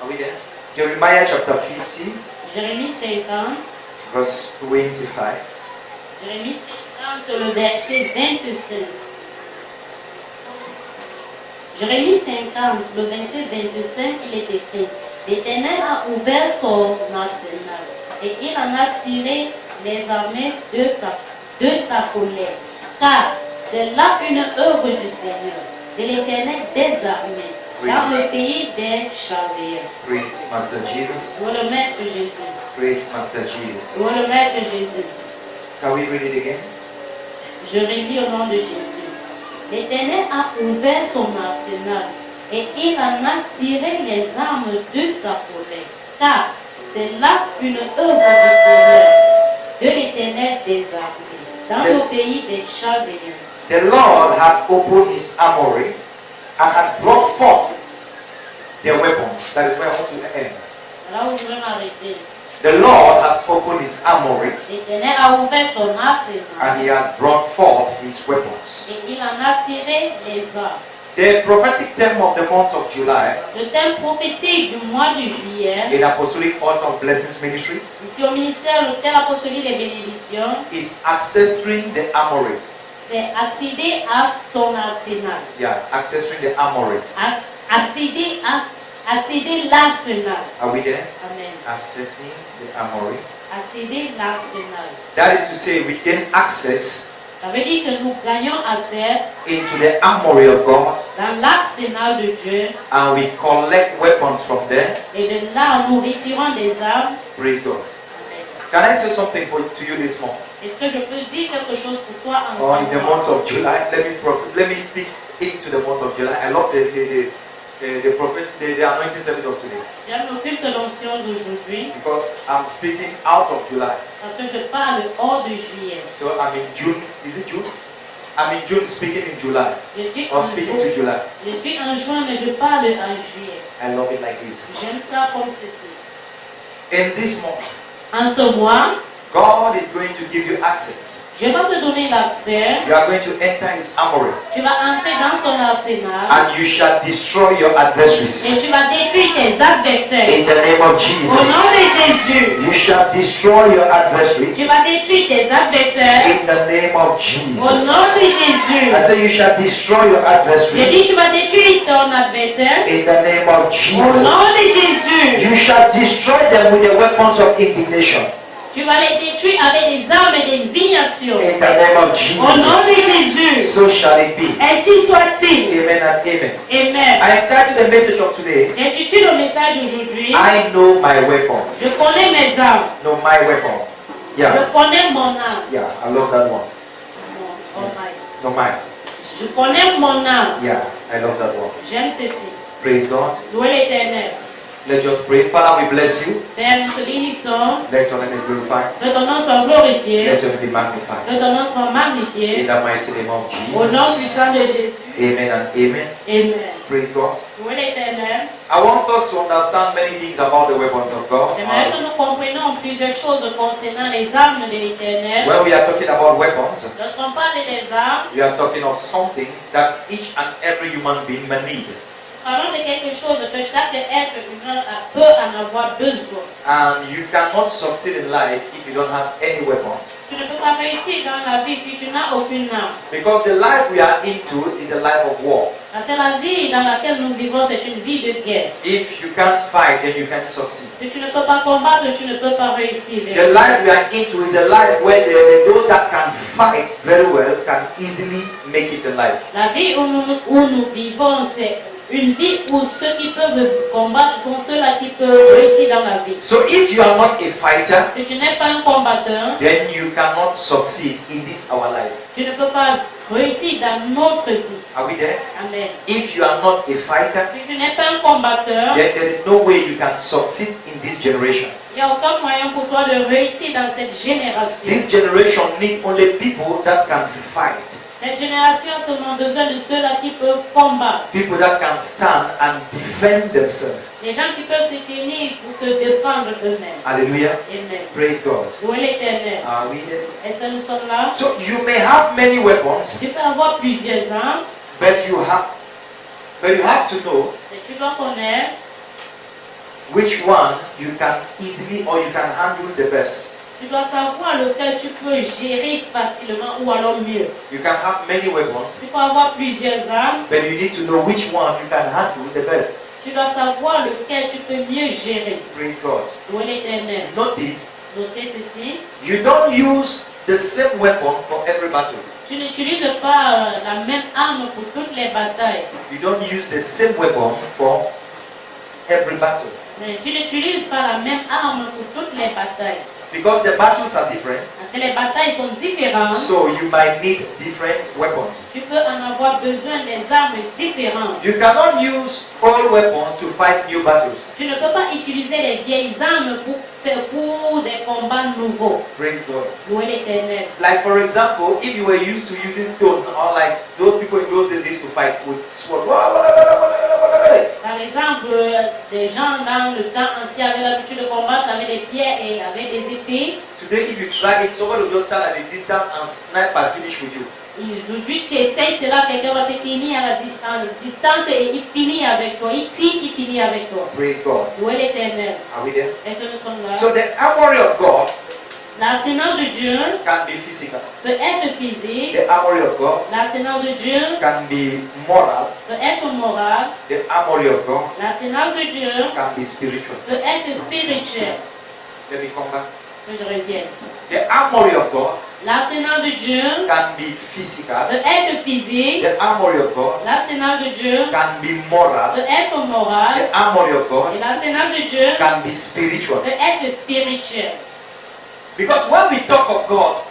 Are we there? Jeremiah chapter 50, Jérémie 50. verse 25. Jérémie 50, le verset 25. Jérémie 50, le verset 25, il est écrit: L'Éternel a ouvert son arsenal et il en a tiré les armées de sa colère. Car c'est là une œuvre du Seigneur, de l'Éternel des armées, dans le pays des Chaldéens. Praise Master Jesus. Louez le Maître Jésus. Praise Master Jesus. Louez le Maître Jésus. Can we read it again? Je relis au nom de Jésus. L'Éternel a ouvert son arsenal et il en a tiré les armes de sa colère. Car c'est là une œuvre du Seigneur, de l'Éternel des armées, dans le pays des Chaldéens. The Lord hath opened his armory and has brought forth their weapons. That is where I want to end. Là où je vais m'arrêter. The Lord has opened his armory L'Éternel a ouvert son arsenal and he has brought forth his weapons. et il en a tiré les armes. The prophetic theme of the month of July Le thème prophétique du mois de juillet, in Apostolic Altar of Blessings Ministry ici au ministère, le thème apostolique des bénédictions, is accessoring the armory. c'est accéder à son arsenal. Yeah, accessoring the armory. Accéder l'arsenal. Are we there? Amen. Accessing the armory. Accéder l'arsenal. That is to say, we gain access Ça veut dire que nous gagnons accès into the armory of God dans l'arsenal de Dieu and we collect weapons from there. et de là nous retirons des armes. Praise God. Amen. Can I say something to you this morning? Est-ce que je peux dire quelque chose pour toi en Or in the ce month moment? of July, let me speak into the month of July. I love the anointing service of today J'aime le culte d'onction d'aujourd'hui because I'm speaking out of July. parce que je parle hors de juillet. So I'm in June. Is it June? I'm in June speaking in July. Je suis Or en speaking juin, to July. je suis en juin, mais je parle en juillet. I love it like this. J'aime ça comme ceci. In this month, En ce mois, God is going to give you access. je vais te donner l'accès. You are going to enter his armory Tu vas entrer dans son arsenal and you shall destroy your adversaries. et tu vas détruire tes adversaires. In the name of Au Jesus. nom de Jésus, You shall destroy your adversaries. tu vas détruire tes adversaires. In the name of Au Jesus. nom de Jésus, I say you shall destroy your je adversaries. dis tu vas détruire ton adversaire. In the name of Au nom Jesus. de Jésus, You shall destroy them with the weapons of indignation. tu vas les détruire avec des armes d'indignation. In the name of Au nom de Jesus. Jésus, So shall it be. ainsi soit-il. Amen and amen. Amen. I entitled the message of today, J'intitule le message d'aujourd'hui. I know my weapon. Je connais mes armes. Know my weapon. Je Yeah. connais mon âme. Yeah, I love that one. Oh my. No mine. Je connais mon âme. Yeah, I love that one. J'aime ceci. Praise God. Louez l'Éternel. Let's just pray. Father, we bless you. Père, nous te bénissons. Let your name be glorified. Que ton nom soit glorifié. Let your name be magnified. Que ton nom soit In magnifié. the mighty name of Au nom Jesus. puissant de Jésus. Amen and amen. Amen. Praise God. Louez l'Éternel. I want us to understand many things about the weapons of God. J'aimerais que nous comprenions plusieurs choses concernant les armes de l'Éternel. When we are talking about weapons, Lorsqu'on parle des armes, we are talking of something that each and every human being may need. parlons de quelque chose que chaque être humain peut en avoir besoin. And you cannot succeed in life if you don't have any weapon. Tu ne peux pas réussir dans la vie si tu n'as aucune arme. Because the life we are into is a life of war. Parce que la vie dans laquelle nous vivons, c'est une vie de guerre. If you can't fight, then you can't succeed. Si tu ne peux pas combattre, tu ne peux pas réussir. The life we are into is a life where those that can fight very well can easily make it in life. La vie où nous vivons, c'est une vie où ceux qui peuvent combattre sont ceux-là qui peuvent réussir dans la vie. So if you are not a fighter, Si tu n'es pas un combattant, then you cannot succeed in this our life. tu ne peux pas réussir dans notre vie. Are we there? Amen. If you are not a fighter, Si tu n'es pas un combattant, then there is no way you can succeed in this generation. il n'y a aucun moyen pour toi de réussir dans cette génération. This generation needs only people that can fight. Cette génération a seulement besoin de ceux-là qui peuvent combattre. People that can stand and defend themselves. Les gens qui peuvent se tenir pour se défendre eux-mêmes. Hallelujah. Amen. Praise God. Louez l'Éternel. Are we there? Est-ce que nous sommes là? So you may have many weapons, Tu peux avoir plusieurs armes, but you have to know mais tu dois connaître which one you can easily or you can handle the best. Tu dois savoir lequel tu peux gérer facilement ou alors mieux. You can have many weapons, Tu peux avoir plusieurs armes. but you need to know which one you can handle the best. Tu dois savoir lequel tu peux mieux gérer. Praise God. Loué l'Éternel. Notice, Notez ceci. you don't use the same weapon for every battle. Tu n'utilises pas la même arme pour toutes les batailles. You don't use the same weapon for every battle. Mais tu n'utilises pas la même arme pour toutes les batailles. Because the battles are different, Parce que les batailles sont différentes. so you might need different weapons. Tu peux en avoir besoin des armes différentes. You cannot use old weapons to fight new battles. Tu ne peux pas utiliser les vieilles armes pour des combats nouveaux. Praise God. Loué l'Éternel. Like for example, if you were used to using stones, or like those people in those days used to fight with swords. Par exemple, des gens dans le temps ancien avaient l'habitude de combattre avec des pierres et avec des épées. Today, if you try it, someone will just stand at a distance and snipe and finish with you. Et aujourd'hui, tu essayes cela, quelqu'un va te finir à la distance et il finit avec toi. Il tire, il finit avec toi. Praise God. Loué l'Éternel. Are we there? Est-ce que nous sommes là? So the armory of God L'arsenal de Dieu can be physical. peut être physique. The armory of God L'arsenal de Dieu can be moral. peut être moral. The armory of God L'arsenal de Dieu can be spiritual. peut être spirituel. Let me come back. Que je revienne. The armory of God L'arsenal de Dieu can be physical. peut être physique. The armory of God L'arsenal de Dieu can be moral. peut être moral. The armory of God Et l'arsenal de Dieu can be spiritual. peut être spirituel. Because when we talk of God,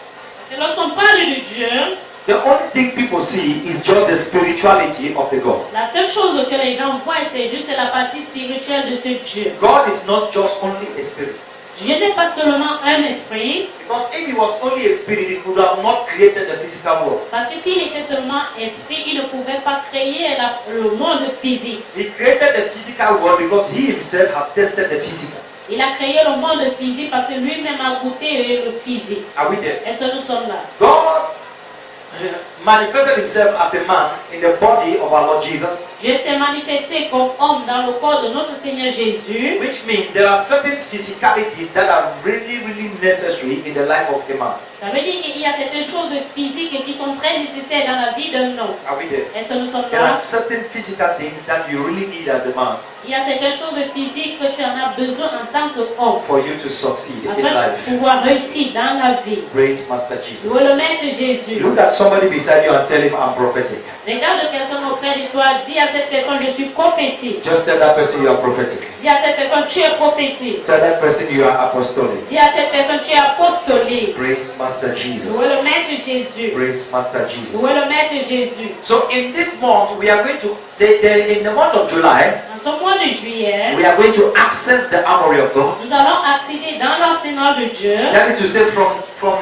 Et lorsqu'on parle de Dieu, the only thing people see is just the spirituality of the God. la seule chose que les gens voient, c'est juste la partie spirituelle de ce Dieu. God is not just only a spirit. Dieu n'est pas seulement un esprit, Because if he was only a spirit, he could have not created the physical world. parce que s'il était seulement esprit, il ne pouvait pas créer le monde physique. He created the physical world because he himself had tested the physical. Il a créé le monde physique parce que lui-même a goûté le physique. Are we there? Est-ce que nous sommes là? God manifested himself as a man in the body of our Lord Jesus, Dieu s'est manifesté comme homme dans le corps de notre Seigneur Jésus. which means there are certain physicalities that are really, really necessary in the life of a man. Ça veut dire qu'il y a certaines choses physiques qui sont très nécessaires dans la vie d'un homme. Are we there? Est-ce que nous sommes There are là? certain physical things that you really need as a man Il y a certaines choses physiques que tu en as besoin en tant qu'homme for you to succeed in afin de life. pouvoir réussir dans la vie. Praise Master Jesus. Loué le Maître Jésus. Look at somebody beside you and tell him I'm prophetic. Regarde quelqu'un auprès de toi, dis à cette personne, je suis prophétique. Just tell that person you are prophetic. Dis à cette personne, tu es prophétique. Tell that person you are apostolic. Dis à cette personne, tu es apostolique. Praise Master Jesus. Loué le Maître Jésus. Praise Master Jesus. Loué le Maître Jésus. So in this month we are going to in the month of July En ce mois de juillet, we are going to access the armory of God. nous allons accéder dans l'arsenal de Dieu. That is to say from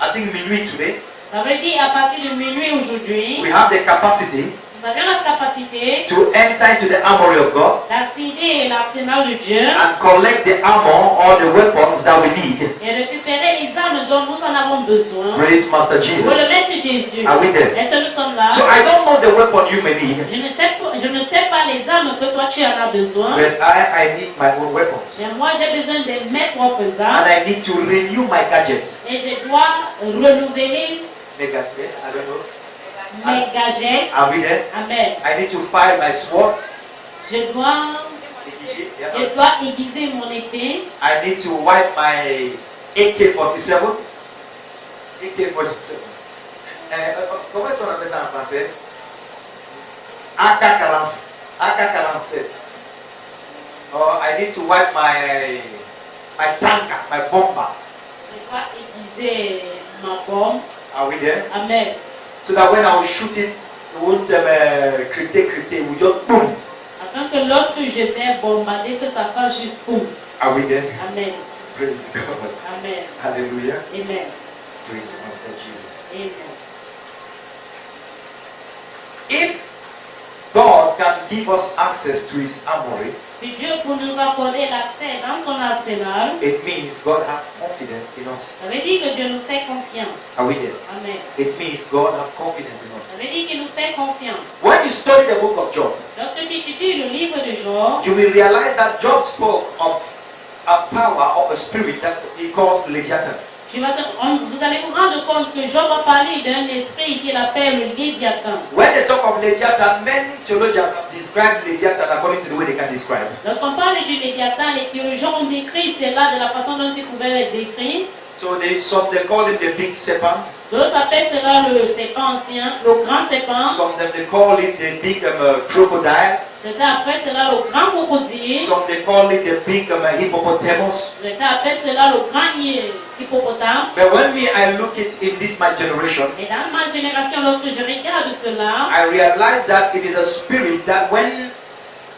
I think minuit today Ça veut dire à partir de minuit aujourd'hui, we have the capacity nous avons la capacité to enter into the armory of God d'accéder à l'arsenal de Dieu and collect the armor or the weapons that we need. et récupérer les armes dont nous en avons besoin. Praise Master Jesus. Pour le Maître Jésus. Are we there? Est-ce que nous sommes là? So I don't know the weapon you may need, Je ne sais pas les armes que toi tu en as besoin. but I need my own weapons. Mais moi j'ai besoin de mes propres And armes I need to renew my gadgets. et je dois renouveler My gadget, I don't know. mes gadgets. Are we there? Amen. I need to fire my sword. Je dois aiguiser mon épée. I need to wipe my AK-47. AK-47. Comment est-ce qu'on appelle ça en français? AK-47. Or I need to wipe my tanker, my bomber. Je dois aiguiser ma bombe. Are we there? Amen. So that when I will shoot it, it won't crypte, it will just boom. Afin que lorsque je vais bombarder, que ça fasse juste boum. Are we there? Amen. Praise God. Amen. Hallelujah. Amen. Praise Master Jesus. Amen. If God can give us access to his armory, Si Dieu pour nous accorder l'accès dans son arsenal, it means God has confidence in us. ça veut dire que Dieu nous fait confiance. Are we there? Amen. It means God has confidence in us. Ça veut dire qu'il nous fait confiance. When you study the book of Job, Lorsque tu étudies le livre de Job, you will realize that Job spoke of a power of a spirit that he calls Leviathan. vous allez vous rendre compte que Job a parlé d'un esprit qu'il appelle le Léviathan. When they talk of Leviathan, many theologians have described Leviathan according to the way they can describe. Lorsqu'on parle du Léviathan, les théologiens ont décrit cela de la façon dont ils pouvaient le décrire. So some they call him the big serpent. D'autres appellent cela le serpent ancien, le grand serpent. Some they call it the big crocodile. Certains appellent cela le grand crocodile. Some they call it the big hippopotamus. Certains appellent cela le grand hippopotame. But when I look it in this my generation, Et dans ma génération, lorsque je regarde cela, I realize that it is a spirit that when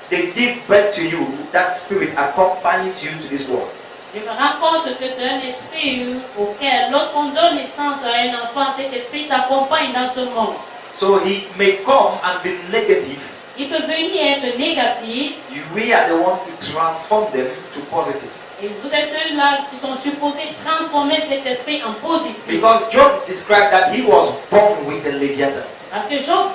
they give birth to you, that spirit accompanies you to this world. je me rends compte que c'est un esprit auquel, lorsqu'on donne naissance à un enfant, cet esprit t'accompagne dans ce monde. So he may come and be negative. Il peut venir être négatif, We are the ones to transform them to positive. et vous êtes ceux-là qui sont supposés transformer cet esprit en positif. Because Job described that he was born with the Leviathan. Parce que Job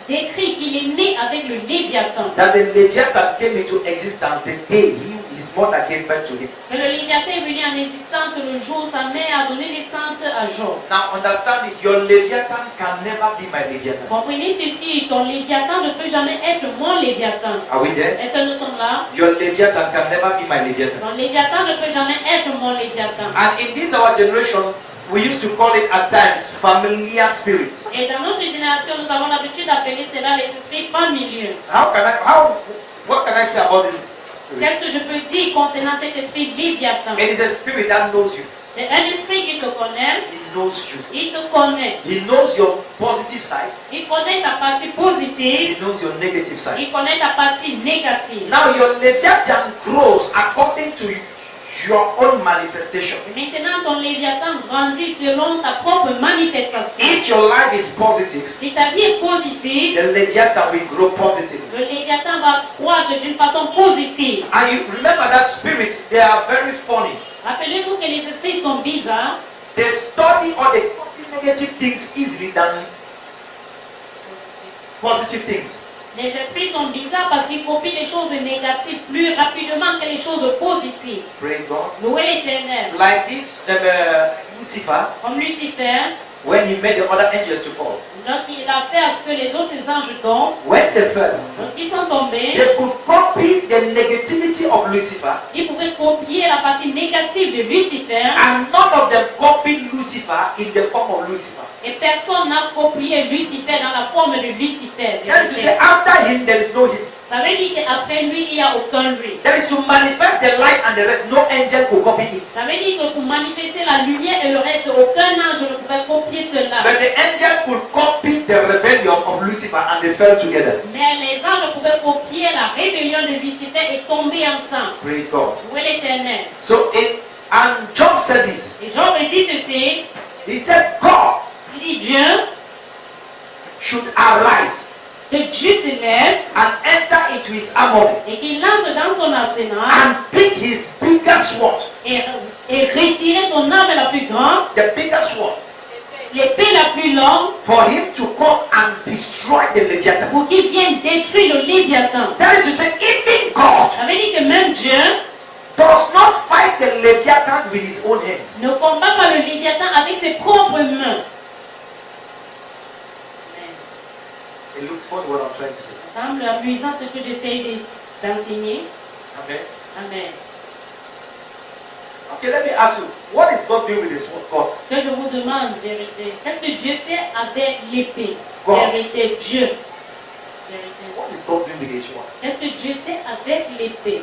décrit qu'il est né avec le Léviathan. That the Leviathan came into existence the day his mother gave birth to him. Que le Léviathan est venu en existence le jour où sa mère a donné naissance à Job. Now understand this, your Leviathan can never be my Leviathan. Comprenez ceci, ton Léviathan ne peut jamais être mon Léviathan. Are we there? Est-ce que nous sommes là? Your Leviathan can never be my Leviathan. Ton Léviathan ne peut jamais être mon Léviathan. And in this our generation, we used to call it at times familiar spirits. Et dans notre génération, nous avons l'habitude d'appeler cela les esprits familiers. What can I say about this spirit? Qu'est-ce que je peux dire concernant cet esprit Léviathan? It is a spirit that knows you. C'est un esprit qui te connaît, He knows you. il te connaît. He knows your positive side. Il connaît ta partie He positive, knows your negative side. il connaît ta partie négative. Now your Leviathan grows according to your own manifestation. Et maintenant, ton Léviathan grandit selon ta propre manifestation. If your life is positive, Si ta vie est positive, the Leviathan will grow positive. le Léviathan va croître d'une façon positive. And you remember that spirits, they are very funny. Rappelez-vous que les esprits sont bizarres. They study or they copy negative things easily than positive things. Les esprits sont bizarres parce qu'ils copient les choses négatives plus rapidement que les choses positives. Praise God. Louez l'Éternel. Like this, Lucifer, Comme Lucifer, when he made the other angels to fall. lorsqu'il a fait à ce que les autres anges tombent, When they fell, lorsqu'ils sont tombés, they could copy the negativity of Lucifer, ils pouvaient copier la partie négative de Lucifer and none of them copied Lucifer in the form of Lucifer. et personne n'a copié Lucifer dans la forme de Lucifer. That is to say, after him, there is no him. Ça veut dire qu'après lui, il n'y a aucun lui. That is to manifest the light and the rest. No angel could copy it. Ça veut dire que pour manifester la lumière et le reste, aucun ange ne pouvait copier cela. But the angels could copy the rebellion of Lucifer and they fell together. Mais les anges pouvaient copier la rébellion de Lucifer et tomber ensemble. Praise God. Où est l'Éternel? And Job said this. Et Job dit ceci. He said, God Il dit Dieu, should arise que Dieu se lève and enter into his armory et qu'il entre dans son arsenal and pick his biggest sword, et retirer son arme la plus grande, the biggest sword, l'épée la plus longue, for him to come and destroy the Leviathan. pour qu'il vienne détruire le Léviathan. That is to say, even God Ça veut dire que même Dieu does not fight the Leviathan with his own hands. ne combat pas le Léviathan avec ses propres mains. It looks funny what I'm trying to say. Ça semble amusant ce que j'essaie d'enseigner. Amen. Amen. Okay, let me ask you, what is God doing with his sword? God. Que je vous demande, vérité, qu'est-ce que Dieu fait avec l'épée? God. Vérité, Dieu. Vérité. What is God doing with his sword? Qu'est-ce que Dieu fait avec l'épée?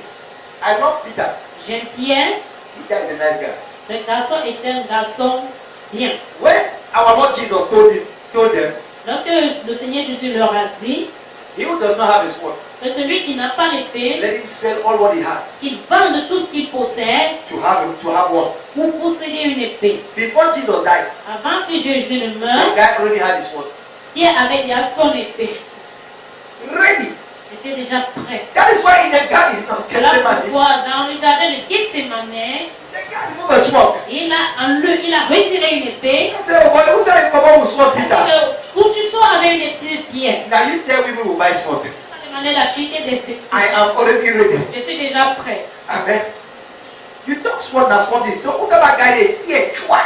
I love Peter. J'aime Pierre. Peter is a nice guy. Ce garçon est un garçon bien. When our Lord Jesus told them, Lorsque le Seigneur Jésus leur a dit he who does not have a sword, que celui qui n'a pas l'épée, let him sell all what he has qu'il vende tout ce qu'il possède to have one. pour posséder une épée. Before Jesus died, Avant que Jésus ne the meure, guy already had his sword. Pierre avait déjà son épée. Ready. Il était déjà prêt. That is why in the garden of Là Gethsemane, pourquoi dans le jardin de Gethsemane, the guy removed a sword. il a retiré une épée. He said, well, who said come on with sword, Il dit Peter? que où tu sors avec une épée, Pierre. Now you tell people who buy sword. Ça connais la cité des esprits. I am already ready. Je suis déjà prêt. Amen. You don't want to swap this. So, who's that guy there? Chua.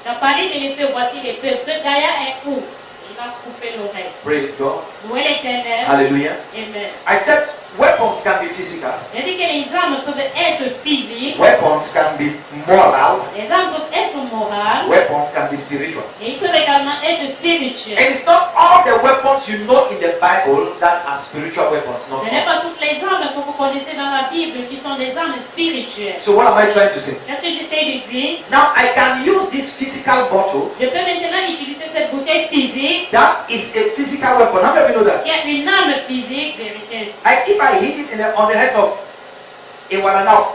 Tu as parlé de l'épée, voici l'épée. Ce gars est où? Il va couper l'oreille. Praise God. Louez l'Éternel. Hallelujah. Amen. I said weapons can be physical. J'ai dit que les armes peuvent être physiques, Weapons can be moral. les armes peuvent être morales, Weapons can be spiritual. et ils peuvent également être spirituelles. And it's not all the weapons you know in the Bible that are spiritual weapons. Not Ce n'est all. pas toutes les armes que vous connaissez dans la Bible qui sont des armes spirituelles. So what am I trying to say? Qu'est-ce que j'essaie de dire? Now I can use this physical bottle. Je peux maintenant utiliser cette bouteille physique That is a physical weapon. How many of you know that? qui est une arme physique véritable. If I hit it on the head of a now,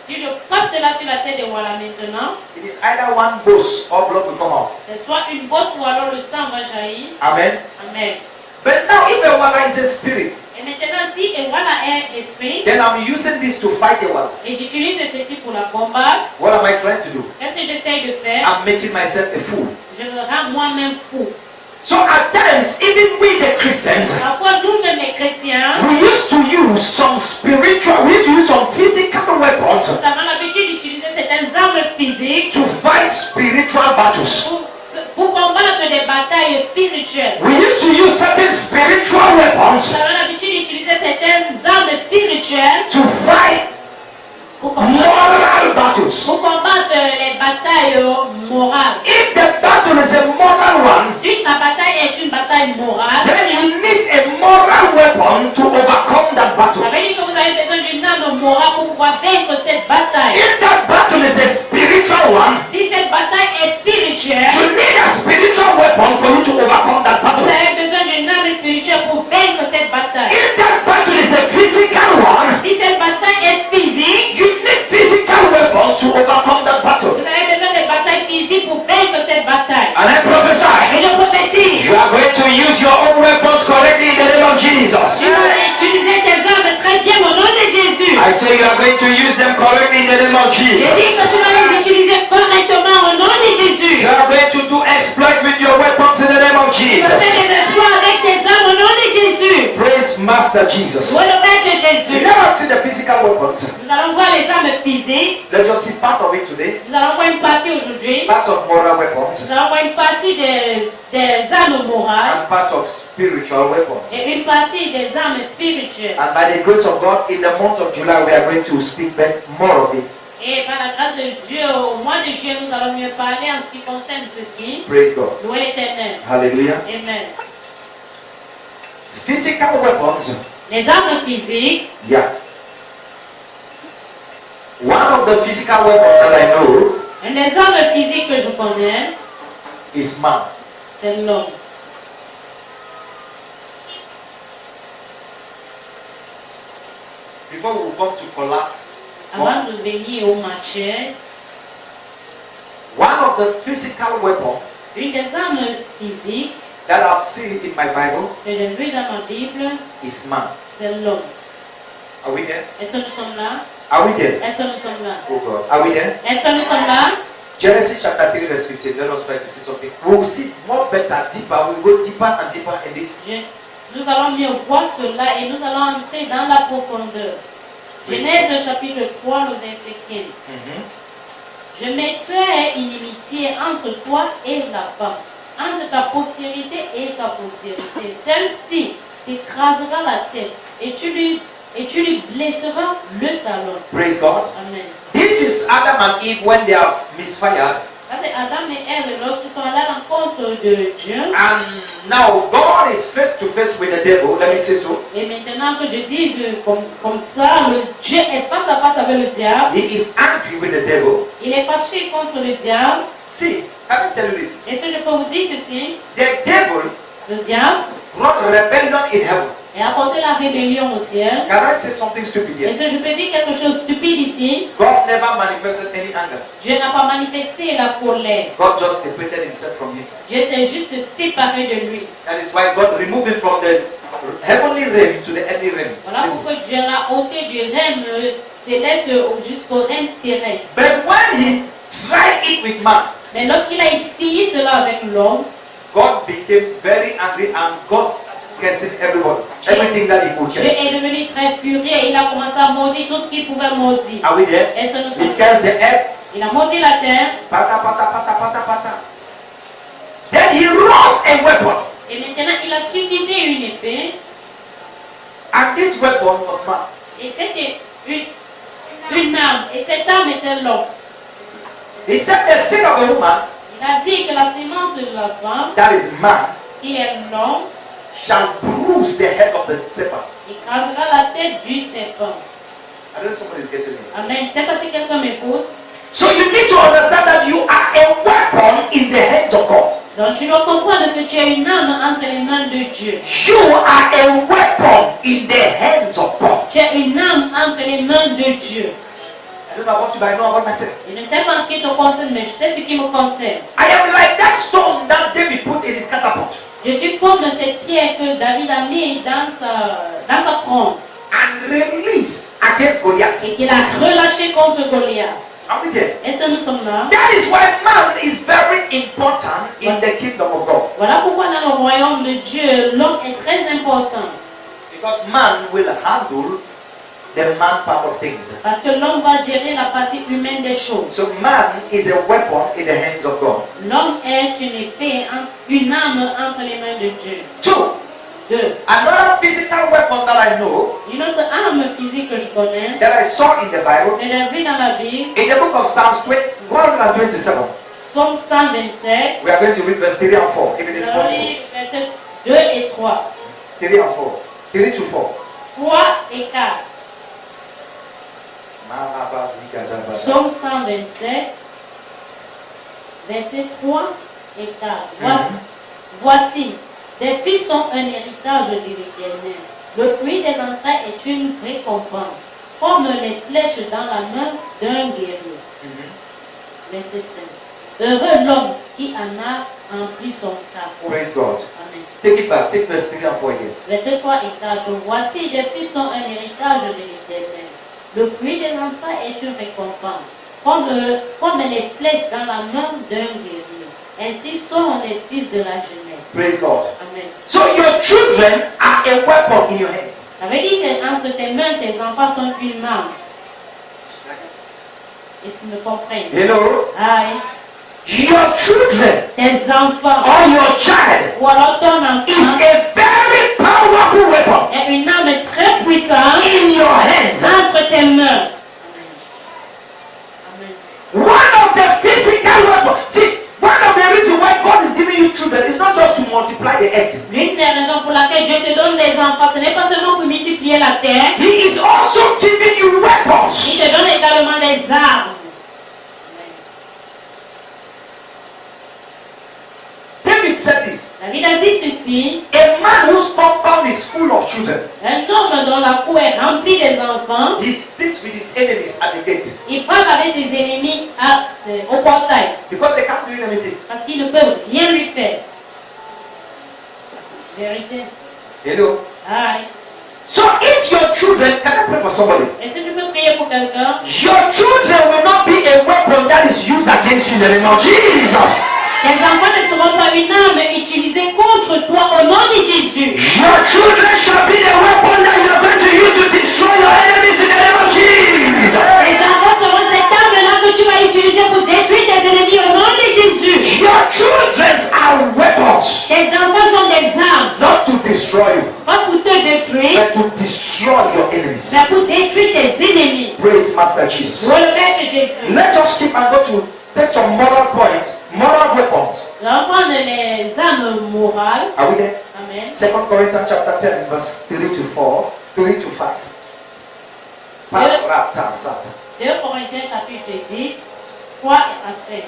Si je frappe cela sur la tête de voilà maintenant, it is either one dose or blood will come out. c'est soit une bosse ou alors le sang va jaillir. Amen. Amen. But now if a wala is a spirit, Et maintenant, si et voilà est esprit, then I'm using this to fight a wala. et j'utilise ceci pour la combattre, What am I trying to do? qu'est-ce que j'essaie de faire? I'm making myself a fool. Je me rends moi-même fou. So at times, even we the Christians, Parfois, nous-mêmes les chrétiens, we used to use some spiritual, we used to use some physical weapons nous avons l'habitude d'utiliser certaines armes physiques to fight spiritual battles. pour combattre des batailles spirituelles. We used to use certain spiritual weapons Nous avons l'habitude d'utiliser certaines armes spirituelles to fight pour combattre moral battles. les batailles morales. If the battle is a moral one, Si la bataille est une bataille morale, then you need a moral weapon to overcome that battle. ça veut dire que vous avez besoin d'une arme morale pour pouvoir vaincre cette bataille. If that battle is a spiritual one, Si cette bataille est spirituelle, you need a spiritual weapon for you to overcome that vous battle. avez besoin d'une arme spirituelle pour vaincre cette bataille. If that battle is a physical one, Si cette bataille est physique, you need physical weapons to overcome that battle. vous avez besoin de batailles physiques pour vaincre cette bataille. And I Et prophesy, je prophétise, you are going to use your own weapons correctly in the name of tu Jesus. vas utiliser tes armes très bien au nom de Jésus. I say you are going to use them correctly in the name of Je Jesus. dis que tu vas les utiliser correctement au nom de Jésus. You are going to do exploit with your weapons in the name of Tu vas faire Jesus. des exploits avec tes armes au nom de Jésus. Praise Master Jesus. Au nom de You Jésus. never see the physical weapons. Nous allons voir les armes physiques. Let's just see part of it today. Nous allons voir une partie aujourd'hui. Part of moral weapons Nous allons voir une partie des armes morales and part of spiritual weapons. et une partie des armes spirituelles. And by the grace of God, in the month of July, we are going to speak back more of it. Et par la grâce de Dieu, au mois de juillet, nous allons mieux parler en ce qui concerne ceci. Praise God. Louez l'Éternel. Hallelujah. Amen. Physical weapons. Les armes physiques, Yeah. One of the physical weapons that I know une des armes physiques que je connais, is man. c'est l'homme. Before we come to collapse, Avant de venir au marché, one of the physical weapons une des armes physiques that I've seen in my Bible que j'ai vues dans ma Bible, is man. c'est l'homme. Are we there? Est-ce que nous sommes là? Are we there? Est-ce que nous sommes là? Oh God. Are we there? Est-ce que nous sommes là? Genesis chapter 3 verse 15. Let us try to see something. We will see more better, deeper. We will go deeper and deeper in this. Nous allons mieux voir cela et nous allons entrer dans la profondeur. Genèse chapitre 3, le verset 15. Je mettrai inimitié entre toi et la femme, entre ta postérité et sa postérité. Celle-ci t'écrasera la tête et tu lui blesseras le talon. Praise God. Amen. This is Adam and Eve when they have misfired. Ça c'est Adam et Ève lorsqu'ils sont allés à l'encontre de Dieu. And now God is face to face with the devil. Let me say so. Et maintenant que je dis comme ça, le Dieu est face à face avec le diable. He is angry with the devil. Il est fâché contre le diable. See, can I tell you this? Et ce que je peux vous dire ceci, The devil le diable brought rebellion in heaven. a apporté la rébellion au ciel. Can I say something stupid here? Est-ce que je peux dire quelque chose de stupide ici? God never manifested any anger. Dieu n'a pas manifesté la colère. God just separated himself from him. Dieu s'est juste séparé de lui. That is why God removed him from the heavenly realm to the earthly realm. Voilà pourquoi Dieu l'a ôté du règne céleste jusqu'au règne terrestre. But when he tried it with man, Mais lorsqu'il a essayé cela avec l'homme, God became very angry and God cursing everybody. Everything that he could Dieu curse. est devenu très furieux et il a commencé à maudire tout ce qu'il pouvait maudire. Are we there? Est-ce que nous He sommes cursed the earth. Il a maudit la terre Pata, pata, pata, pata, pata. Then he rose a weapon. et maintenant il a suscité une épée And this weapon was man. et c'était une arme et cette arme était l'homme. He said the seed of a woman, Il a dit que la sémence de la femme, that is man, qui est l'homme, shall bruise the head of the serpent. écrasera la tête du serpent. I don't know if somebody's getting me. Amen. Je ne sais pas si quelqu'un m'écoute. So you need to understand that you are a weapon in the hands of God. Donc tu dois comprendre que tu es une arme entre les mains de Dieu. You are a weapon in the hands of God. Tu es une arme entre les mains de Dieu. I don't know about you, but I know about myself. Je ne sais pas ce qui te concerne, mais je sais ce qui me concerne. I am like that stone that David put in his catapult Je suis comme cette pierre que David a mis dans sa fronde and release against Goliath. et qu'il a relâché contre Goliath. Are we there? Est-ce que nous sommes là? That is why man is very important in the kingdom of God. Voilà pourquoi dans le royaume de Dieu, l'homme est très important. Because man will handle the man-power things. Parce que l'homme va gérer la partie humaine des choses. So man is a weapon in the hands of God. L'homme est une épée, une arme entre les mains de Dieu. Two, Deux. another physical weapon that I know, Une autre arme physique que je connais, that I saw in the Bible, que j'ai vue dans la Bible, in the book of Psalms 127. Psaume 127, We are going to read verse 3 and 4, if it is possible. versets 2 et 3. 3 and 4. 3 to 4. 3 et 4. Psaume 127, versets 3 et 4. Voici, des fils sont un héritage de l'Éternel. Le fruit des entrailles est une récompense, comme les flèches dans la main d'un guerrier. Verset 5. Heureux l'homme qui en a empli son cas. Praise God. Amen. Take it back. Take verse 3 and 4 again. Verset 3 et 4. Voici, des fils sont un héritage de l'Éternel. Le fruit des entrailles est une récompense, comme les flèches dans la main d'un guerrier. Ainsi sont les fils de la jeunesse. Praise God. Amen. So your children are a weapon in your hands. Ça veut dire qu'entre tes mains, tes enfants sont une arme. Et tu me comprends? Hello? Aïe. Your children Tes enfants, or your child ou alors ton is enfant, a very powerful weapon est une arme très puissante in your hands. entre tes mains. Amen. One of the physical weapons. See, one of the reasons why God is giving you children is not just to multiply the earth. L'une des raisons pour laquelle Dieu te donne des enfants, ce n'est pas seulement pour multiplier la terre, He is also giving you il weapons. te donne également des armes. David said this. David a dit ceci, A man whose compound is full of children, un homme dont la cour est remplie des enfants, he speaks with his enemies at the gate il parle avec ses ennemis au portail, because they can't do anything. parce qu'ils ne peuvent rien lui faire. Vérité. Hello. Aïe. So if your children, can I pray for somebody? Est-ce que tu peux prier pour quelqu'un? Your children will not be a weapon that is used against you in the name of Jesus. Tes enfants ne seront pas une arme utilisée contre toi au nom de Jésus. Your children shall be the weapon that you are going to use to destroy your enemies in the name of Jesus. Tes enfants seront cette arme-là que tu vas utiliser pour détruire tes ennemis au nom de Jésus. Your children are weapons, Tes enfants sont des armes, not to destroy you, pas pour te détruire, but to destroy your enemies. mais pour détruire tes ennemis. Praise Master Jesus. Pour le Maître Jésus. Let us skip and go to take some moral points, moral weapons. L'enfant de les armes morales. Are we there? Amen. 2 Corinthians chapter 10, verse 3 to 4, 3 to 5. 2 Corinthiens chapitre 10, 3 à 5.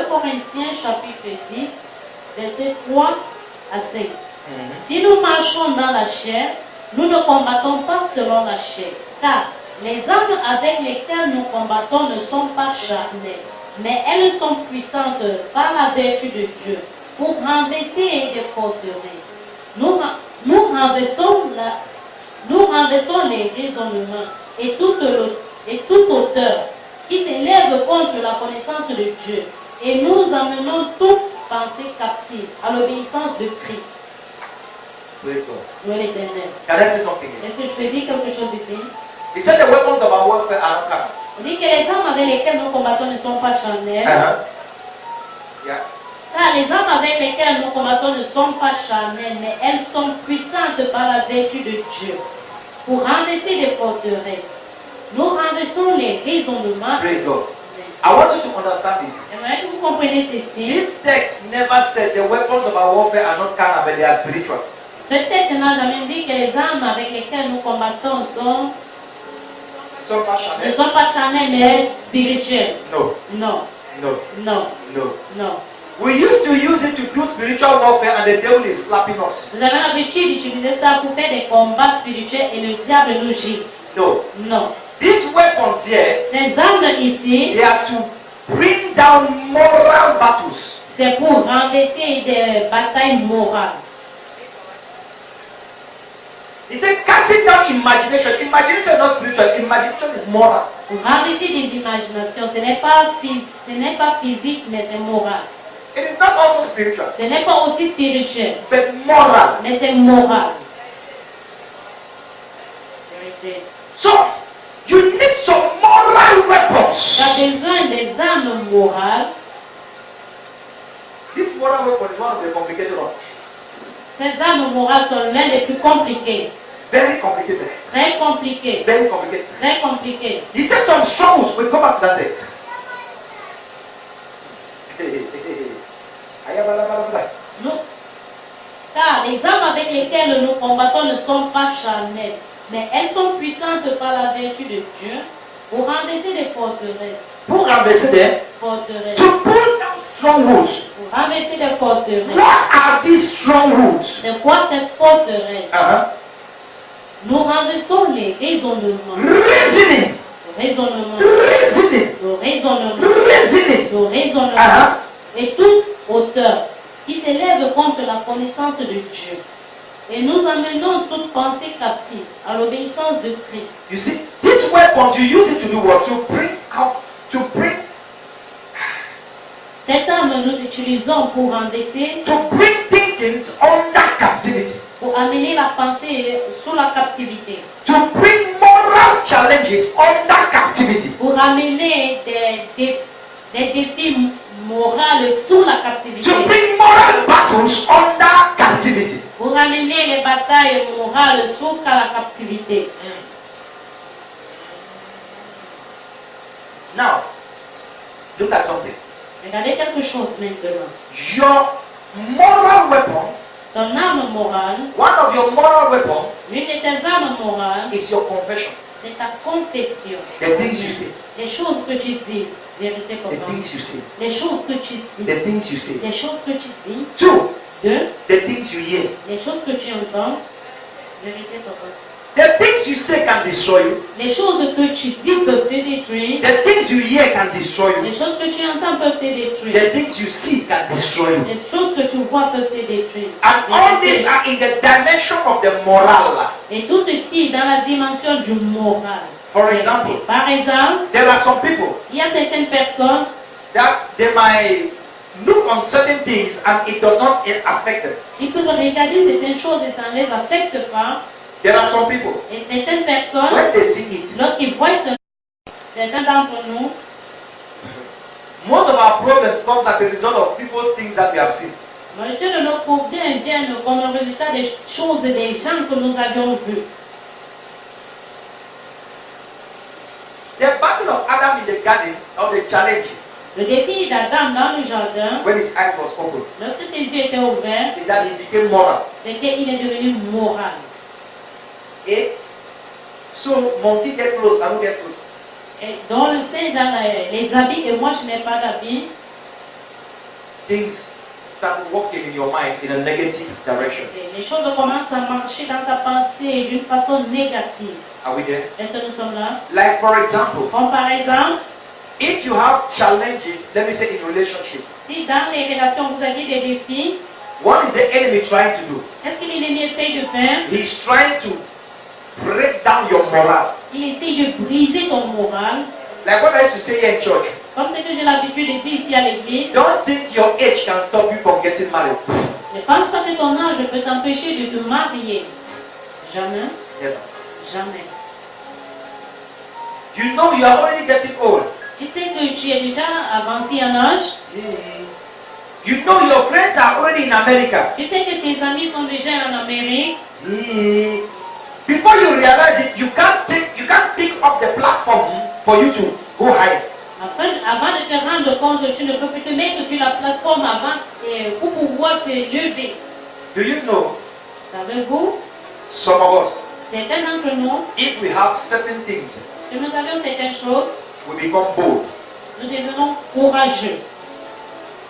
Corinthiens chapitre 10, verset 3 à 5. Si nous marchons dans la chair, nous ne combattons pas selon la chair, car les armes avec lesquelles nous combattons ne sont pas charnelles, mais elles sont puissantes par la vertu de Dieu pour renverser des forteresses. Nous renversons les raisonnements et toute hauteur qui s'élève contre la connaissance de Dieu, Et nous amenons toute pensée captive à l'obéissance de Christ. Praise God. Gloire à l'Éternel. Can I say something here? Est-ce que je peux dire quelque chose ici? He said the weapons of our warfare are not carnal. On dit que les armes avec lesquelles nous combattons ne sont pas charnelles. Yeah. Car les armes avec lesquelles nous combattons ne sont pas charnelles, mais elles sont puissantes par la vertu de Dieu. Pour renverser des forteresses, nous renversons les raisonnements. Praise God. I want you to understand this. J'aimerais que vous compreniez ceci. This text never said the weapons of our warfare are not carnal, but they are spiritual. Ce texte n'a jamais dit que les armes avec lesquelles nous combattons ne sont pas charnelles, mais spirituelles. No, Non, no, non, no. non. We used to use it to do spiritual warfare, and the devil is slapping us. Nous avons l'habitude d'utiliser ça pour faire des combats spirituels et le diable nous gifle. No. Non. These weapons here, Ces armes ici, they are to bring down moral battles. c'est pour renverser des batailles morales. He said, casting down imagination. Imagination is not spiritual, imagination is moral. Pour renverser des imaginations, ce n'est pas physique, mais c'est moral. It is not also spiritual, Ce n'est pas aussi spirituel, but moral. mais c'est moral. So, you need some moral weapons. Tu as besoin des armes morales. This moral weapon is one of the complicated ones. Ces armes morales sont l'un des plus compliqués. Very complicated. Très compliqués. Very complicated. Très compliqués. He said some strongholds. We'll go back to that text. Nous, car les armes avec lesquelles nous combattons ne sont pas charnelles, mais elles sont puissantes par la vertu de Dieu pour renverser des forteresses. Pour renverser des Forteresses. to pull down strongholds. Pour renverser des forteresses. What are these strongholds? C'est quoi cette forteresse? Uh-huh. Nous renversons les raisonnements. Reasoning. Le raisonnement. Reasoning. Le raisonnement. Reasoning. Le raisonnement. Uh-huh. Et toute hauteur qui s'élève contre la connaissance de Dieu. Et nous amenons toute pensée captive à l'obéissance de Christ. You see, this weapon you use it to do what? To bring out, to bring, Cette arme nous utilisons pour renverser, to bring thinkings under captivity. pour amener la pensée sous la captivité. To bring moral challenges under captivity. Pour amener des défis moraux sous la captivité. To bring moral battles under captivity. Pour amener les batailles morales sous la captivité. Now, look at something. Regardez quelque chose maintenant. Your moral weapon, Ton arme morale, one of your moral weapons l'une de tes armes morales, is your confession. c'est ta confession. The things you say. Les choses que tu dis, vérité pour The moi. things you say. Les choses que tu dis, The things you say. les choses que tu dis. 2. 2. The things you hear. Les choses que tu entends, vérité pour moi. The things you say can destroy you. Les choses que tu dis peuvent te détruire. The things you hear can destroy you. Les choses que tu entends peuvent te détruire. The things you see can destroy you. Les choses que tu vois peuvent te détruire. And all these are in the dimension of the moral. Et tout ceci est dans la dimension du moral. For example, Par exemple, there are some people il y a certaines personnes that they might look on certain things and it does not affect them. qui peuvent regarder certaines choses et ça ne les affecte pas. There are some people, Et certaines personnes, when they see it, lorsqu'ils voient ce, certains d'entre nous, most of our problems comes as a result of people's things that we have seen. la majorité de nos problèmes viennent comme un résultat des choses et des gens que nous avions vus. The battle of Adam in the garden, or the challenge, Le défi d'Adam dans le jardin, when his eyes was open, lorsque ses yeux étaient ouverts, is that he became moral. c'est qu'il est devenu moral. Eh? So monkey get close, I don't get close. Et dans le Saint Jean, les habits, et moi je n'ai pas d'habits, Things start working in your mind in a negative direction. et les choses commencent à marcher dans ta pensée d'une façon négative. Are we there? Est-ce que nous sommes là? Like for example, Comme par exemple, if you have challenges, let me say in relationship, si dans les relations vous avez des défis, what is the enemy trying to do? qu'est-ce que l'ennemi essaye de faire? He's trying to break down your moral. Il essaye de briser ton moral. Like what I used to say here in church. Comme ce que j'ai l'habitude de dire ici à l'église, Don't think your age can stop you from getting married. ne pense pas que ton âge peut t'empêcher de te marier. Jamais, Never. jamais. You know you are already getting old. Tu sais que tu es déjà avancé en âge. You know your friends are already in America. Tu sais que tes amis sont déjà en Amérique. Before you realize it, you can't pick up the platform for you to go higher. Avant de te rendre compte, tu ne peux plus te mettre sur la plateforme pour pouvoir te lever. Do you know, Savez-vous, some of us, certains d'entre nous, if we have certain things, si nous avions certaines choses, we become bold. nous devenons courageux.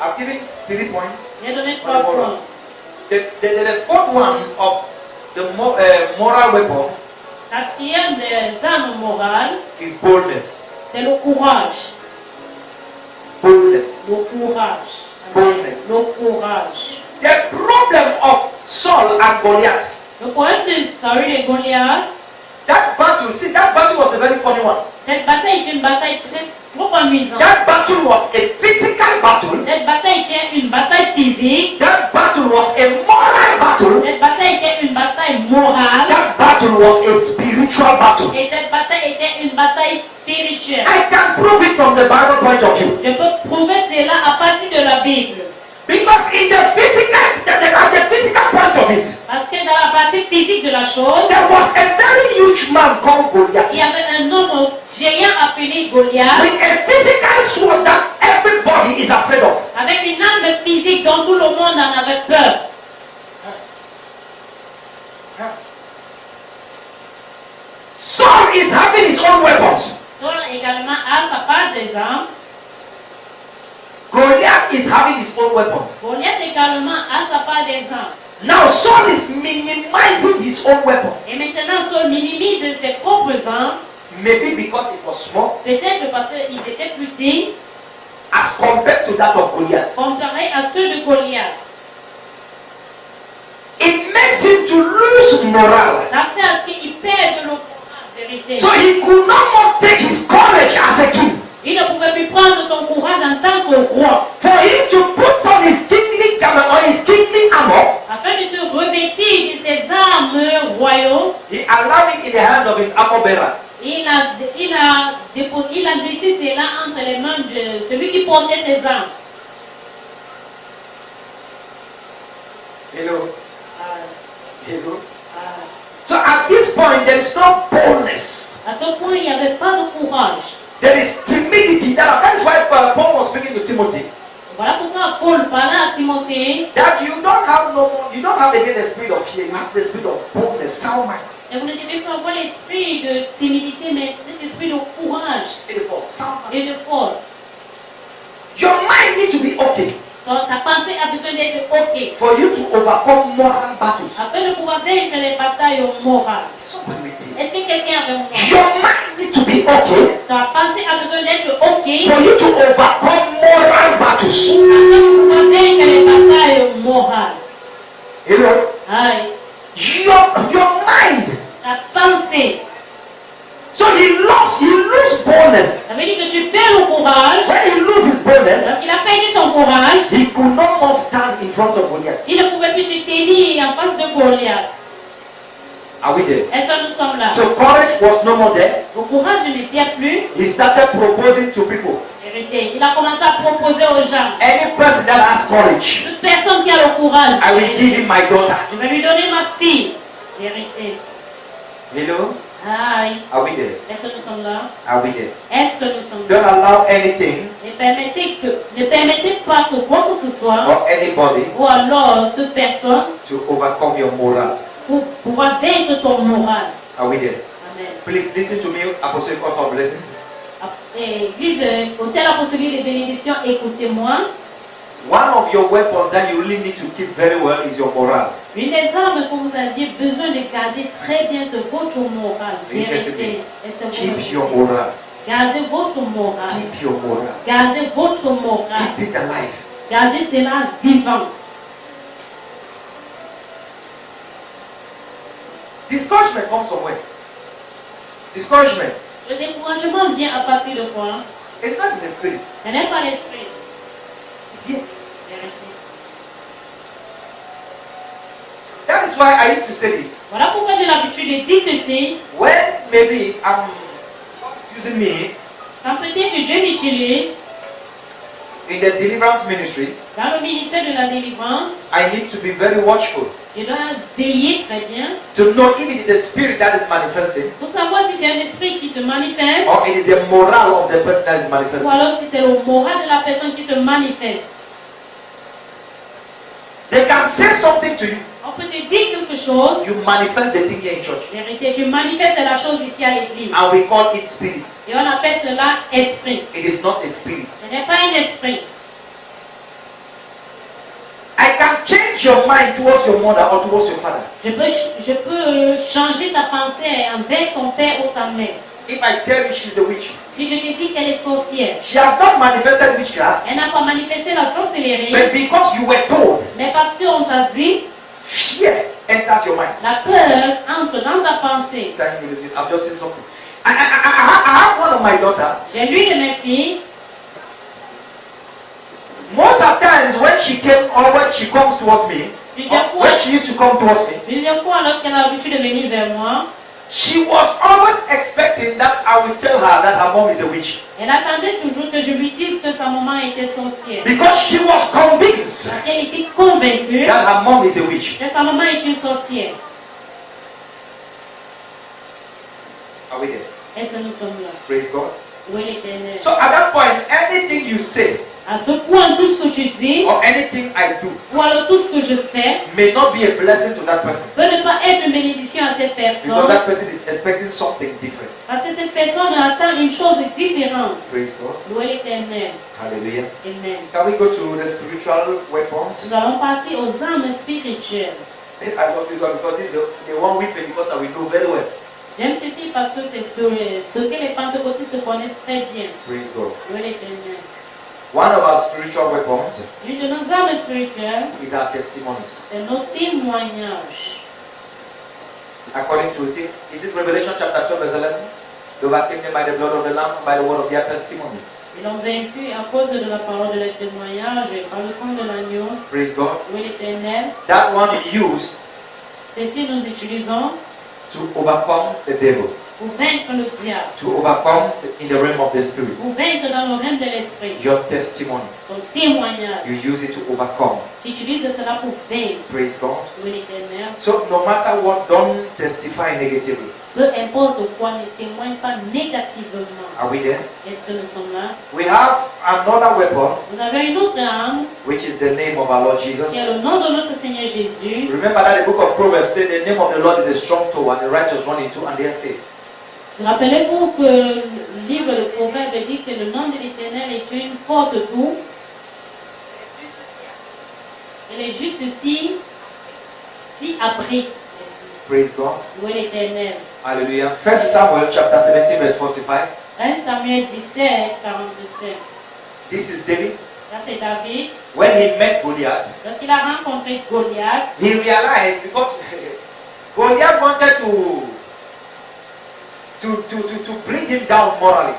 I've given 3 points. J'ai donné 3 points. The fourth one of the moral weapon Quatrième des armes morales, is boldness. c'est le courage. Boldness. Le courage. Boldness. Le courage. The problem of Saul and Goliath. Le problème de Saül et Goliath, That battle was a very funny one. cette bataille est une bataille trop amusante. That battle was a physical battle. Cette bataille était une bataille physique. That battle was a moral battle. Cette bataille était une bataille morale. That battle was a spiritual battle. Et cette bataille était une bataille spirituelle. I can prove it from the Bible point of view. Je peux prouver cela à partir de la Bible. Because in the physical point of it, Parce que dans la partie physique de la chose, there was a very huge man called Goliath. il y avait un homme géant appelé Goliath, With a physical sword that everybody is afraid of. avec une arme physique dont tout le monde en avait peur. Saul is having his own weapons. Saul également a sa part des armes. Goliath is having his own weapons. Goliath également a sa part des armes. Now Saul is minimizing his own weapons. Et maintenant, Saul minimise ses propres armes, Maybe because it was small peut-être parce qu'ils étaient plus petits, as compared to that of Goliath. comparés à ceux de Goliath. It makes him to lose morale. Ça fait à ce qu'il perde le courage, vérité. So he could no more take his courage as a king. Il ne pouvait plus prendre son courage en tant que roi. For him to put on his kingly garment or his kingly armor, Afin de se revêtir de ses armes royaux, he allowed it in the hands of his armor bearer. il a laissé cela entre les mains de celui qui portait ses armes. Hello. Ah, Hello. ah. So at this point there is no boldness. À ce point, il n'y avait pas de courage. There is timidity. That is why Paul was speaking to Timothy. Voilà pourquoi Paul parlait à Timothée. That you don't have again the spirit of fear. You have the spirit of boldness, sound mind. Et vous ne devez pas avoir l'esprit de timidité, mais cet esprit de courage And for sound mind. et de force. Your mind needs to be okay Donc, ta pensée a besoin d'être OK for you to overcome moral battles. afin de pouvoir vaincre les batailles morales. Somebody with me. Est-ce que quelqu'un avait un point? Your mind needs to be okay Ta pensée a besoin d'être OK for you to overcome moral battles. afin de pouvoir vaincre les batailles morales. You know, Aïe. your mind. Ta pensée. So he lose boldness. Ça veut dire que tu perds le courage. When he loses boldness, Lorsqu'il a perdu son courage, he could no more stand in front of Goliath. il ne pouvait plus se tenir en face de Goliath. Are we there? Est-ce que nous sommes là? So courage was no more there. Le courage n'était plus. He started proposing to people. Vérité. Il a commencé à proposer aux gens. Any person that has courage, Toute personne qui a le courage, I will give him my daughter. je vais lui donner ma fille. Vérité. Hello? Aïe. Are we there? Est-ce que nous sommes là? Are we there? Est-ce que nous sommes là? Don't allow anything Ne permettez pas que quoi que ce soit, or anybody ou alors toute personne, to overcome your moral. pour pouvoir vaincre ton moral. Are we there? Amen. Please listen to me, Apostolic Court of Blessings. Église, hôtel apostolique de bénédiction, écoutez-moi. One of your weapons that you really need to keep very well is your moral. Une des armes que vous aviez besoin de garder très bien, c'est votre moral. You get Vérité. Et c'est votre Keep your vérité. moral. Gardez votre moral. Keep your moral. Gardez votre moral. Keep it alive. Gardez cela vivant. Discouragement comes from where? Discouragement. Le découragement vient à partir de quoi? It's not in the spirit. Ce n'est pas l'esprit. It's here. Vérité. That is why I used to say this. Voilà pourquoi j'ai l'habitude de dire ceci. When maybe God is using me Quand peut-être Dieu m'utilise in the deliverance ministry, dans le ministère de la délivrance, I need to be very watchful je dois veiller très bien to know if it is a spirit that is manifesting pour savoir si c'est un esprit qui se manifeste or it is the morale of the person that is ou manifesting. alors si c'est le moral de la personne qui se manifeste. They can say something to you. On peut te dire quelque chose, You manifest the thing here in church. vérité, tu manifestes la chose ici à l'église. And we call it spirit. Et on appelle cela esprit. It is not a spirit. Ce n'est pas un esprit. I can change your mind towards your mother or towards your father. Je peux changer ta pensée envers ton père ou ta mère. If I tell you she's a witch, Si je te dis qu'elle est sorcière, she has not manifested witchcraft, elle n'a pas manifesté la sorcellerie, but because you were told, mais parce qu'on t'a dit, fear enters your mind. la peur entre dans ta pensée. Thank you, Lucy. I've just seen something. I have one of my daughters. J'ai l'une de mes filles, Most of times when she came or when she comes towards me, or when she used to come towards me, plusieurs fois lorsqu'elle a l'habitude de venir vers moi, she was always expecting that I will tell her that her mom is a witch. elle attendait toujours que je lui dise que sa maman était sorcière. Because she was convinced Parce qu'elle était convaincue that her mom is a witch. que sa maman est une sorcière. Are we there? Est-ce que nous sommes là? Praise God. Où est l'Éternel? So at that point, anything you say À ce point, tout ce que tu dis, or anything I do ou alors tout ce que je fais, may not be a blessing to that person. peut ne pas être une bénédiction à cette Because personne. that person is expecting something different. Parce que cette personne attend une chose différente. Praise God. Où est l'Éternel? Hallelujah. Amen. Can we go to the spiritual weapons? Nous allons partir aux armes spirituelles. I love this one because this is the one we Pentecostals we know very well. J'aime ceci parce que c'est ce que les pentecôtistes connaissent très bien. Praise God. Où est l'Éternel? One of our spiritual weapons Une de nos armes spirituelles, is our testimonies. c'est nos témoignages. According to it, is it Revelation chapter 12 verse 11? They overcame them by the blood of the Lamb, by the word of their testimonies. Ils l'ont vaincu à cause de la parole de leur témoignage et par le sang de l'agneau. Praise God. Où est l'Éternel? That one used Ceci nous utilisons to overcome the devil, pour vaincre le diable, to overcome in the realm of the spirit. pour vaincre dans le règne de l'esprit. Your testimony, Ton témoignage, you use it to overcome. tu utilises cela pour vaincre. Praise God. Où est l'Éternel? So no matter what, don't testify negatively. Peu importe quoi, ne témoigne pas négativement. Are we there? Est-ce que nous sommes là? We have another weapon, Vous avez une autre arme which is the name of our Lord Jesus. qui est le nom de notre Seigneur Jésus. Remember that the book of Proverbs said the name of the Lord is a strong tower, and the righteous run into and they are safe. Rappelez-vous que le livre de Proverbes dit que le nom de l'Éternel est une forte tour. Et les justes s'y abritent. Praise God. Où est l'Éternel? Hallelujah. 1 Samuel chapter 17 verse 45. 1 Samuel 17, 47. This is David. Ça c'est David. When he met Goliath, Lorsqu'il a rencontré Goliath, he realized because Goliath wanted to bring him down morally.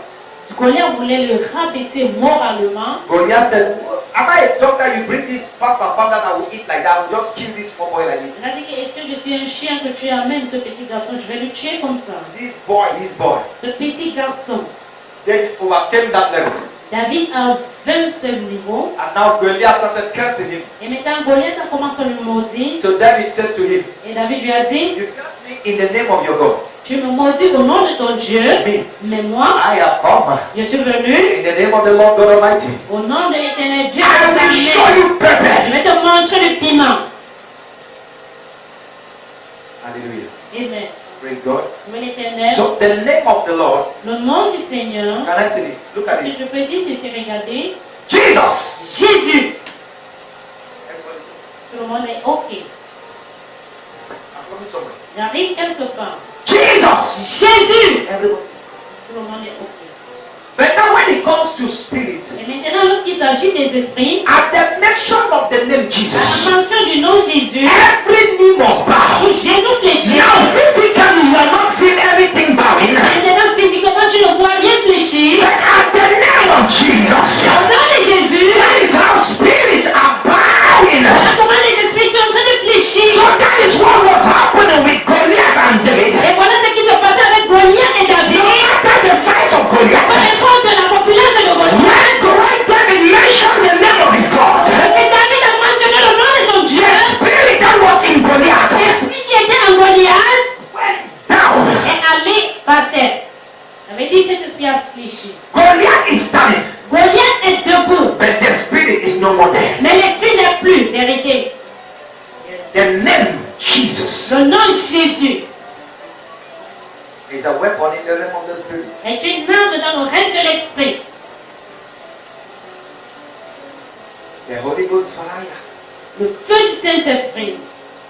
Goliath voulait le rabaisser moralement. Goliath said, am I a dog that you bring this pap that I will eat like that? I will just kill this small boy like this. Il a dit que est-ce que je suis un chien que tu amènes ce petit garçon, je vais le tuer comme ça. This boy. Ce petit garçon. Then he overcame that level. David a vaincu ce niveau. And now Goliath started cursing him. Et maintenant Goliath a commencé à lui maudire. So David said to him, Et David lui a dit, you curse me in the name of your God. tu me maudis au nom de ton Dieu, Me, mais moi, I have come je suis venu in the name of the Lord God Almighty. au nom de l'Éternel Dieu. I will show you Je pepper. vais te montrer le piment. Hallelujah. Amen. Praise God. Où est l'Éternel? So the name of the Lord, Le nom du Seigneur. can I say this? Look at Si this. je peux dire, c'est regardez. Jesus. Jésus. Everybody, Tout le monde est OK. I'm coming somewhere. J'arrive quelque part. Jesus. Jésus. Everybody. Tout le monde est OK. But now when it comes to spirits, Et maintenant, lorsqu'il s'agit des esprits, at the mention of the name Jesus, à la mention du nom Jésus, every knee must bow. les genoux fléchis. Now physically you are not seeing everything bowing. Maintenant, physiquement, tu ne vois rien fléchir. But at the name of The name Jesus Le nom de Jésus is a weapon in the realm of the spirit. est une arme dans le règne de l'esprit. The Holy Ghost fire. Le feu du Saint-Esprit.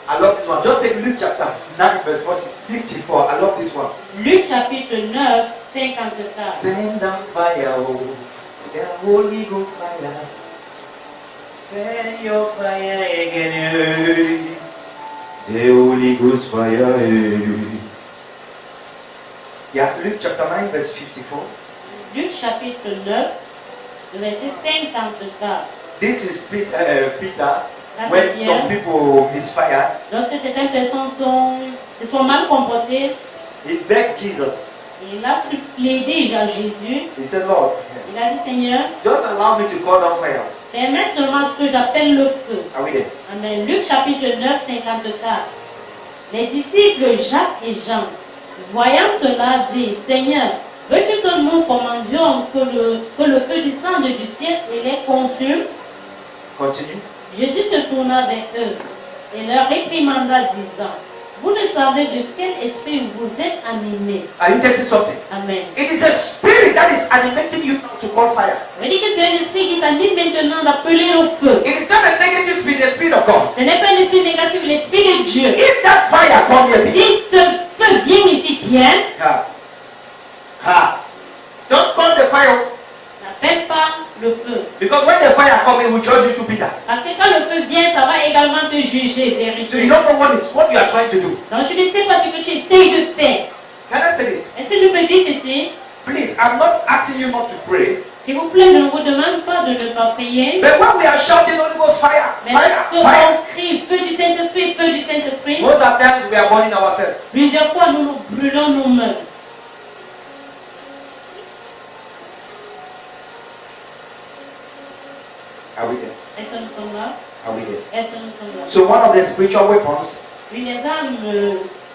I love this one. Just take Luke chapter 9, verse 54. I love this one. Luc chapitre 9, 54. Send down fire, oh, the Holy Ghost fire. Send your fire again, the Holy Ghost fire. Yeah, Luke chapter 9, verse 54. Luc chapitre 9, verset 54. This is Peter. When some people misfire, Lorsque certaines personnes se sont mal comportées, he begged Jesus. il a supplié à Jésus. He said, Lord, Il a dit, Seigneur, just allow me to call down fire. permets seulement ce que j'appelle le feu. Are we there? Amen. Luc chapitre 9, 54. Les disciples Jacques et Jean, voyant cela, disent, Seigneur, veux-tu que nous commandions que le feu descende du ciel et les consume? Continue. Jésus se tourna vers eux et leur réprimanda, disant, vous ne savez de quel esprit vous êtes animés. Are you getting something? Amen. It is a spirit that is animating you to call fire. Je dis que c'est un esprit qui t'anime maintenant d'appeler au feu. It is not a negative spirit, the spirit of God. Ce n'est pas un esprit négatif, l'esprit de Dieu. If that fire come here, Si ce feu vient ici bien, don't call the fire, n'appelle pas le feu. because when the fire come, it will judge you to Peter. Parce que quand le feu vient, ça va également te juger, So you vérifier. don't know what you are trying to do. Donc je ne sais pas ce que tu essayes de faire. Can I say this? Est-ce que je peux dire ceci? Please, I'm not asking you not to pray, S'il vous plaît, je ne vous demande pas de ne pas prier. but when we are shouting Holy Ghost fire, Mais fire, lorsque fire, on crie feu du Saint-Esprit, feu du Saint-Esprit, most of the times we are burning ourselves. plusieurs fois nous nous brûlons nous-mêmes. Are we there? Est-ce que nous sommes là? Are we there? Est-ce que nous sommes là? So one of the spiritual weapons Une des armes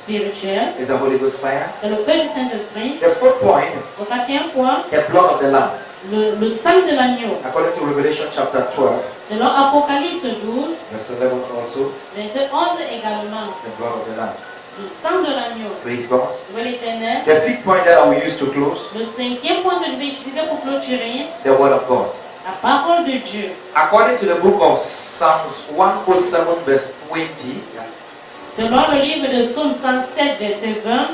spirituelles, is the Holy Ghost fire. c'est le feu du Saint-Esprit. The fourth point, Au quatrième point, the blood of the Lamb. le sang de l'agneau. According to Revelation chapter 12, Selon Apocalypse 12, verse 11 also, verset 11 également, the blood of the Lamb. le sang de l'agneau. Praise God. Louez l'Éternel. The fifth point that I will use to close, Le cinquième point que je vais utiliser pour clôturer, the word of God. la parole de Dieu. According to the book of Psalms 107 verse 20, Selon le livre de Psaume 107, verset 20,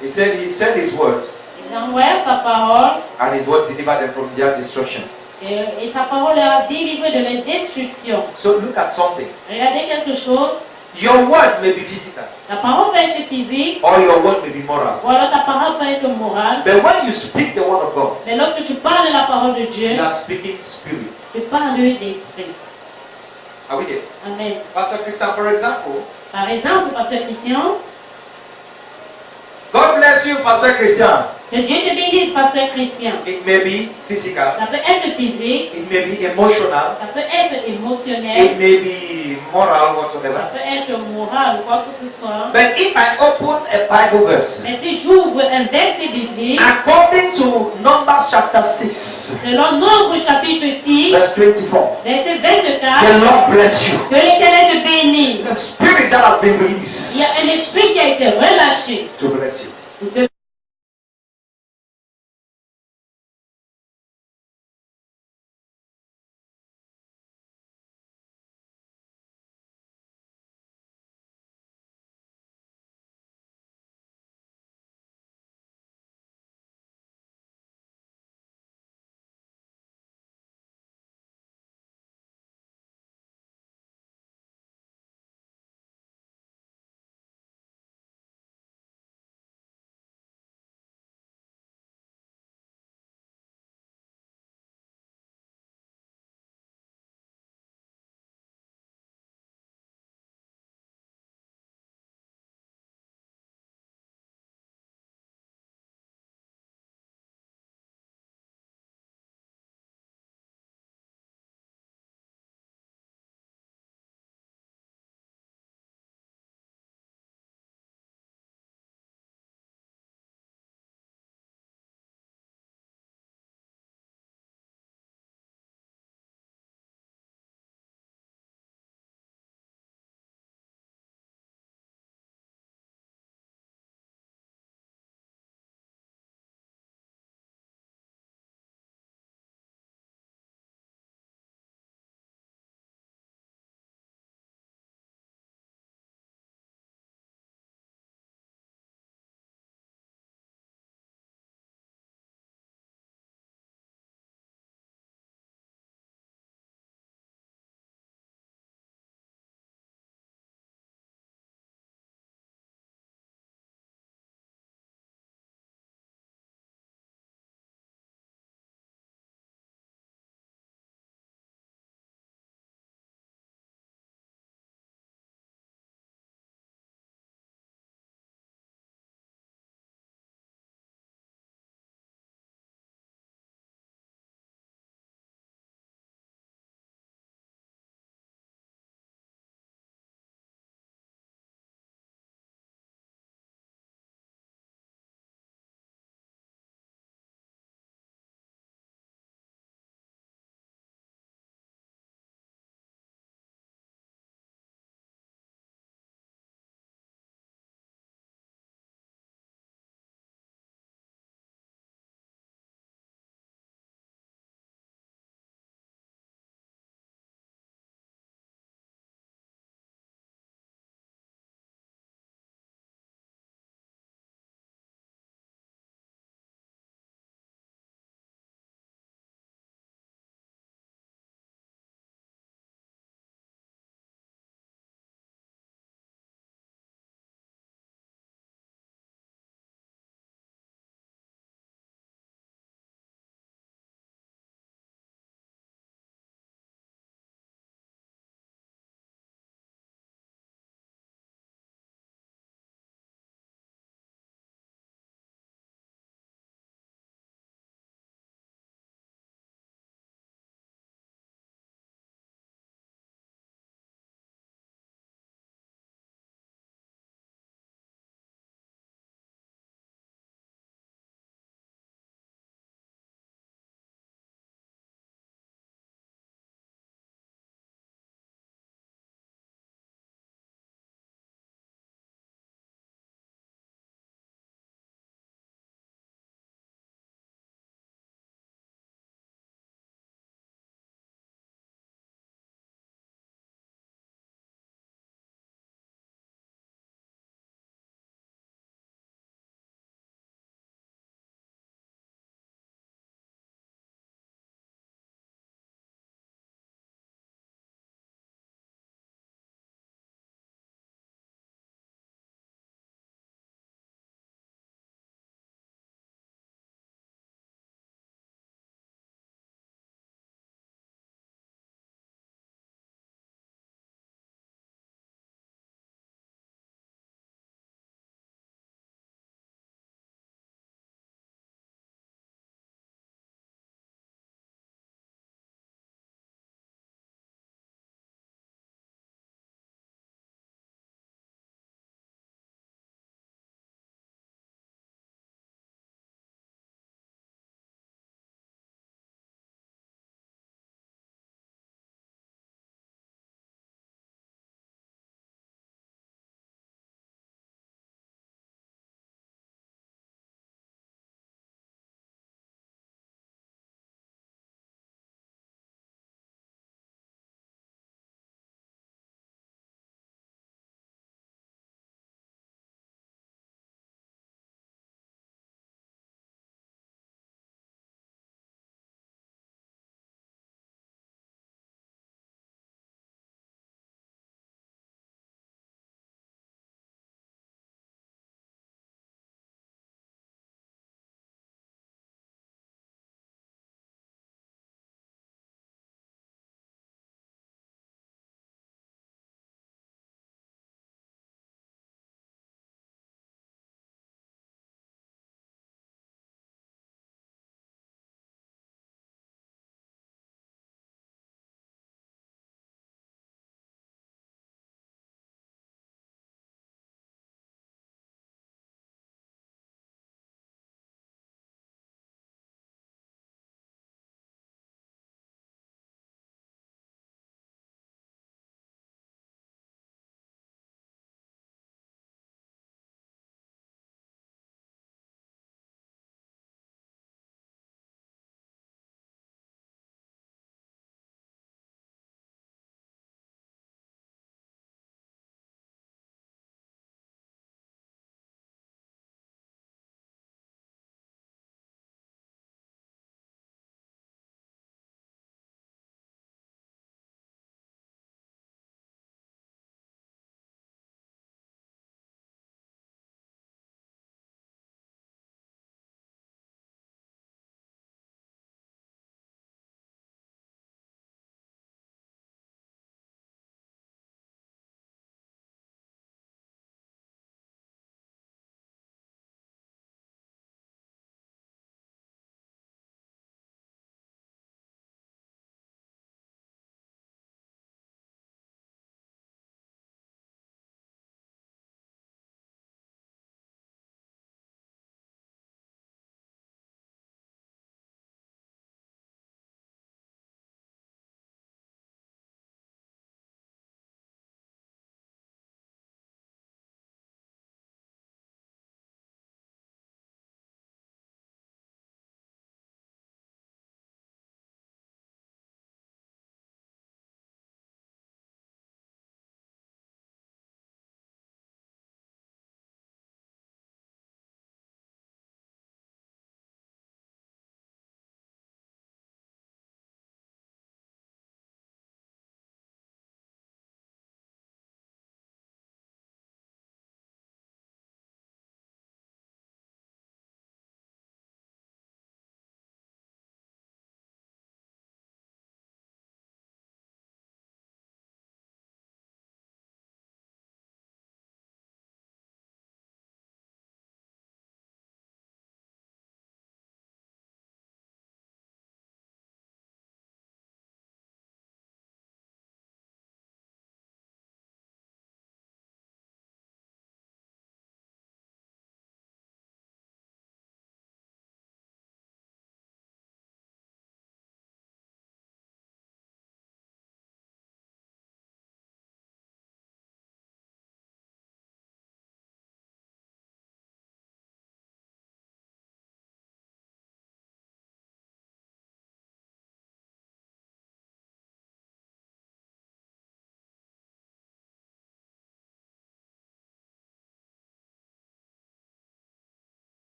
he said his word, il envoya sa parole and his word delivered them from their destruction. et sa parole leur a délivré de la destruction. So look at something. Regardez quelque chose. Your word may be physical, Ta parole peut être physique, or your word may be moral. ou alors ta parole peut être morale. But when you speak the word of God, Mais lorsque tu parles de la parole de Dieu, you are speaking spirit. tu parles d'esprit. Are we there? Amen. Pastor Christian, for example, Par exemple, Pasteur Christian, God bless you, Pastor Christian. que Dieu te bénisse, Pasteur Christian. It may be physical, Ça peut être physique, it may be emotional, ça peut être émotionnel, it may be moral, ça whatsoever. peut être moral ou quoi que ce soit. But if I open a Bible verse, Mais si j'ouvre un verset biblique, according to Numbers chapter 6, selon Nombre chapitre 6, verse 24, verset the 24, Lord bless you. que l'Éternel te bénisse. It's a spirit that has been Il released y a un esprit qui a été relâché to bless you. pour te